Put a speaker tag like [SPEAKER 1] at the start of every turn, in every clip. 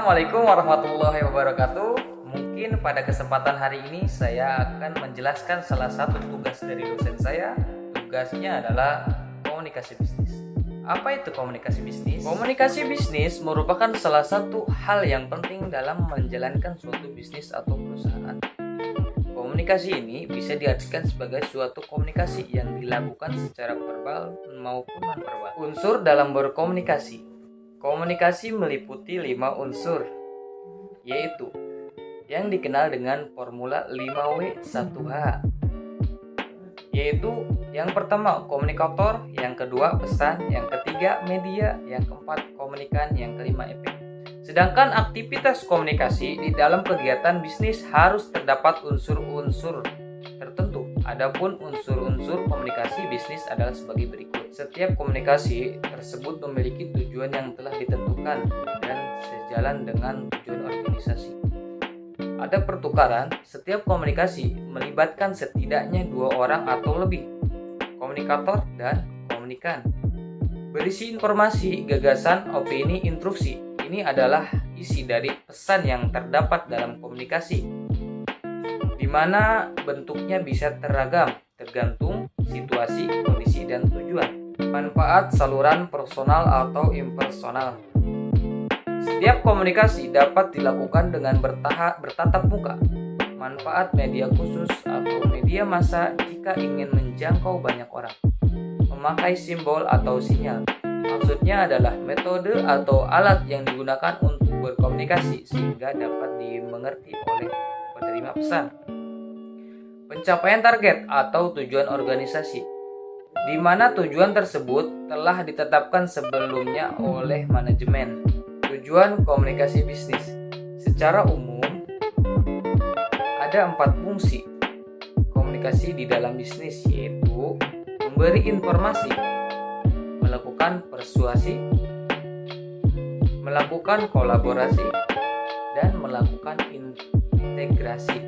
[SPEAKER 1] Assalamualaikum warahmatullahi wabarakatuh. Mungkin pada kesempatan hari ini saya akan menjelaskan salah satu tugas dari dosen saya. Tugasnya adalah komunikasi bisnis. Apa itu komunikasi bisnis? Komunikasi bisnis merupakan salah satu hal yang penting dalam menjalankan suatu bisnis atau perusahaan. Komunikasi ini bisa diartikan sebagai suatu komunikasi yang dilakukan secara verbal maupun non-verbal. Unsur dalam berkomunikasi. Komunikasi meliputi 5 unsur, yaitu yang dikenal dengan formula 5W1H, yaitu yang pertama komunikator, yang kedua pesan, yang ketiga media, yang keempat komunikan, yang kelima efek. Sedangkan aktivitas komunikasi di dalam kegiatan bisnis harus terdapat unsur-unsur tertentu. Adapun unsur-unsur komunikasi bisnis adalah sebagai berikut. Setiap komunikasi tersebut memiliki tujuan yang telah ditentukan dan sejalan dengan tujuan organisasi. Ada pertukaran, setiap komunikasi melibatkan setidaknya 2 orang atau lebih, komunikator dan komunikan. Berisi informasi, gagasan, opini, instruksi. Ini adalah isi dari pesan yang terdapat dalam komunikasi, di mana bentuknya bisa teragam, tergantung situasi, kondisi, dan tujuan. Manfaat saluran personal atau impersonal. Setiap komunikasi dapat dilakukan dengan bertatap muka. Manfaat media khusus atau media massa jika ingin menjangkau banyak orang. Memakai simbol atau sinyal. Maksudnya adalah metode atau alat yang digunakan untuk berkomunikasi sehingga dapat dimengerti oleh penerima pesan. Pencapaian target atau tujuan organisasi, di mana tujuan tersebut telah ditetapkan sebelumnya oleh manajemen. Tujuan komunikasi bisnis. Secara umum, ada 4 fungsi komunikasi di dalam bisnis, yaitu memberi informasi, melakukan persuasi, melakukan kolaborasi, dan melakukan integrasi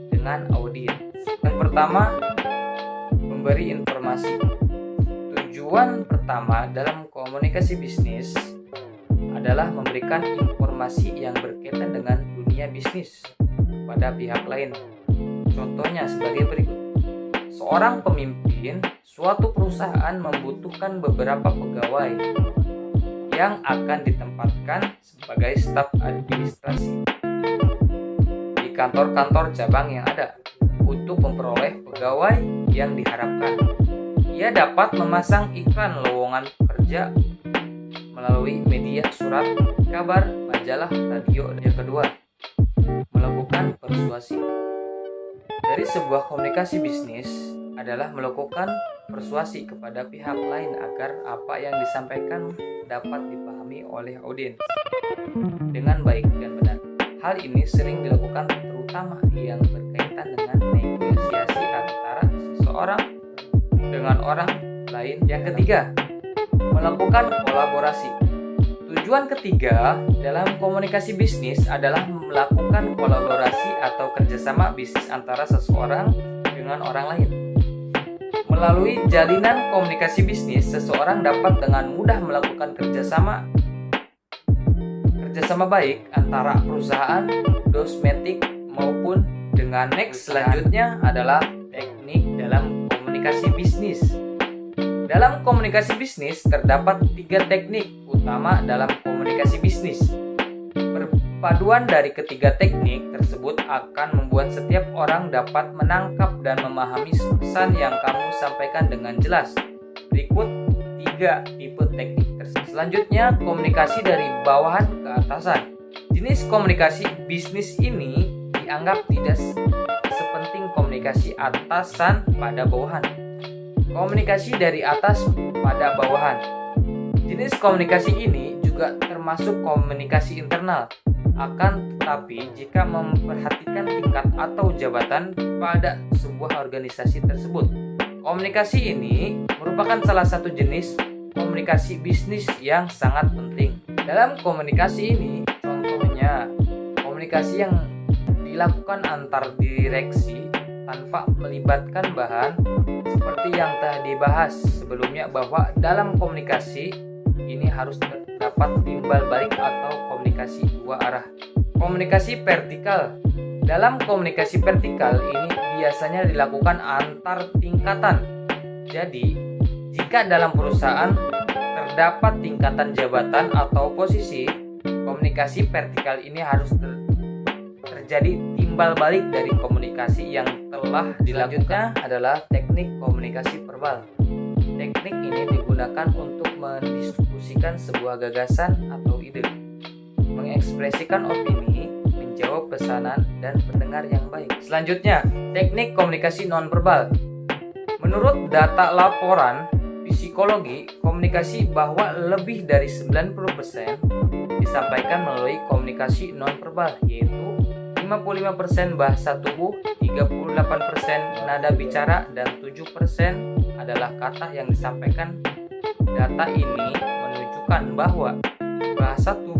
[SPEAKER 1] dengan audiens. Yang pertama, memberi informasi. Tujuan pertama dalam komunikasi bisnis adalah memberikan informasi yang berkaitan dengan dunia bisnis kepada pihak lain. Contohnya sebagai berikut. Seorang pemimpin suatu perusahaan membutuhkan beberapa pegawai yang akan ditempatkan sebagai staf administrasi di kantor-kantor cabang yang ada. Untuk memperoleh pegawai yang diharapkan, ia dapat memasang iklan lowongan kerja melalui media surat, kabar, majalah, radio. Yang kedua, melakukan persuasi. Dari sebuah komunikasi bisnis adalah melakukan persuasi kepada pihak lain agar apa yang disampaikan dapat dipahami oleh audiens dengan baik dan benar. Hal ini sering dilakukan terutama yang berkaitan dengan negosiasi antara seseorang dengan orang lain. Yang ketiga, melakukan kolaborasi. Tujuan ketiga dalam komunikasi bisnis adalah melakukan kolaborasi atau kerjasama bisnis antara seseorang dengan orang lain. Melalui jalinan komunikasi bisnis, seseorang dapat dengan mudah melakukan kerjasama baik antara perusahaan, dosmetik maupun dengan next. Selanjutnya adalah teknik dalam komunikasi bisnis. Dalam komunikasi bisnis terdapat 3 teknik utama dalam komunikasi bisnis. Perpaduan dari ketiga teknik tersebut akan membuat setiap orang dapat menangkap dan memahami pesan yang kamu sampaikan dengan jelas. Berikut 3 tipe teknik tersebut. Selanjutnya, komunikasi dari bawahan ke atasan. Jenis komunikasi bisnis ini dianggap tidak sepenting komunikasi atasan pada bawahan. Komunikasi dari atas pada bawahan. Jenis komunikasi ini juga termasuk komunikasi internal. Akan tetapi, jika memperhatikan tingkat atau jabatan pada sebuah organisasi tersebut, komunikasi ini merupakan salah satu jenis komunikasi bisnis yang sangat penting. Dalam komunikasi ini, contohnya komunikasi yang dilakukan antar direksi tanpa melibatkan bahan, seperti yang telah dibahas sebelumnya bahwa dalam komunikasi ini harus terdapat timbal balik atau komunikasi komunikasi dua arah. Komunikasi vertikal. Dalam komunikasi vertikal ini biasanya dilakukan antar tingkatan. Jadi, jika dalam perusahaan terdapat tingkatan jabatan atau posisi, komunikasi vertikal ini harus terjadi timbal balik dari komunikasi yang telah dilakukan. Adalah teknik komunikasi verbal. Teknik ini digunakan untuk mendiskusikan sebuah gagasan atau ide, mengekspresikan opini, menjawab pesanan, dan mendengar yang baik. Selanjutnya, teknik komunikasi nonverbal. Menurut data laporan psikologi komunikasi bahwa lebih dari 90% disampaikan melalui komunikasi nonverbal, yaitu 55% bahasa tubuh, 38% nada bicara, dan 7% adalah kata yang disampaikan. Data ini menunjukkan bahwa bahasa tubuh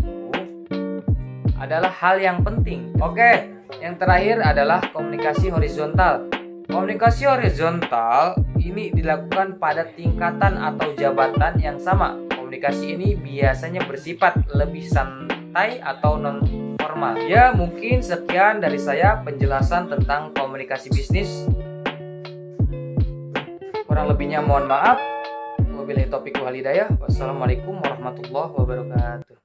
[SPEAKER 1] adalah hal yang penting. Oke, yang terakhir adalah komunikasi horizontal. Komunikasi horizontal ini dilakukan pada tingkatan atau jabatan yang sama. Komunikasi ini biasanya bersifat lebih santai atau non-formal. Ya, mungkin sekian dari saya penjelasan tentang komunikasi bisnis. Kurang lebihnya mohon maaf. Wabillahi taufiq wal hidayah. Wassalamualaikum warahmatullahi wabarakatuh.